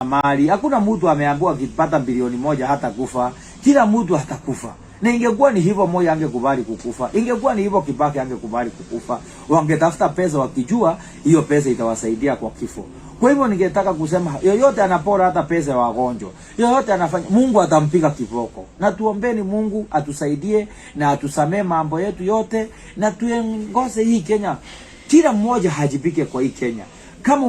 Mali, hakuna mtu ameambiwa akipata bilioni moja hata kufa. Kila mtu atakufa. Na ingekuwa ni hivyo Moi angekubali kukufa. Ingekuwa ni hivyo Kibaki angekubali kukufa. Wangetafuta pesa wakijua hiyo pesa itawasaidia kwa kifo. Kwa hivyo ningetaka kusema yoyote anapora hata pesa ya wagonjwa, yoyote anafanya, Mungu atampiga kiboko. Na tuombeni Mungu atusaidie na atusamee mambo yetu yote na tuongoze hii Kenya. Kila mmoja hajipike kwa hii Kenya. Kama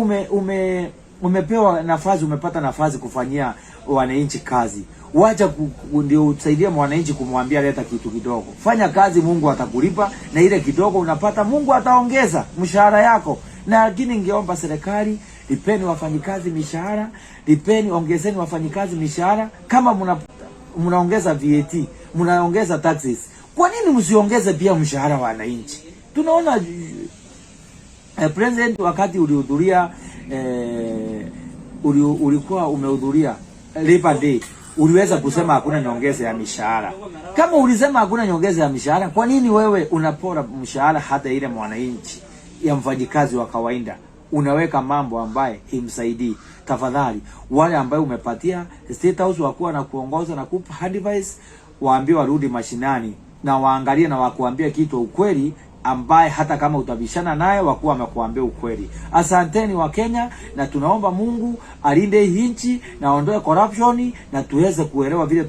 umepewa nafasi, umepata nafasi kufanyia wananchi kazi, wacha ndio usaidie mwananchi kumwambia leta kitu kidogo. Fanya kazi, Mungu atakulipa, na ile kidogo unapata Mungu ataongeza mshahara yako. Na lakini ningeomba serikali, lipeni wafanyikazi mishahara, ongezeni wafanyikazi mishahara. Kama mnaongeza VAT, mnaongeza taxes, kwa nini msiongeze pia mshahara wa wananchi? Tunaona president wakati ulihudhuria ulikuwa umehudhuria Labor Day, uliweza kusema hakuna nyongeza ya mishahara. Kama ulisema hakuna nyongeza ya mishahara, kwa nini wewe unapora mshahara hata ile mwananchi ya mfanyikazi wa kawaida? Unaweka mambo ambaye imsaidii. Tafadhali wale ambao umepatia State House wakuwa na kuongoza na kupa advice, waambie warudi mashinani na waangalie na wakuambia kitu ukweli, ambaye hata kama utabishana naye wakuwa wamekuambia ukweli. Asanteni wa Kenya, na tunaomba Mungu alinde hii nchi na aondoe corruption na tuweze kuelewa vile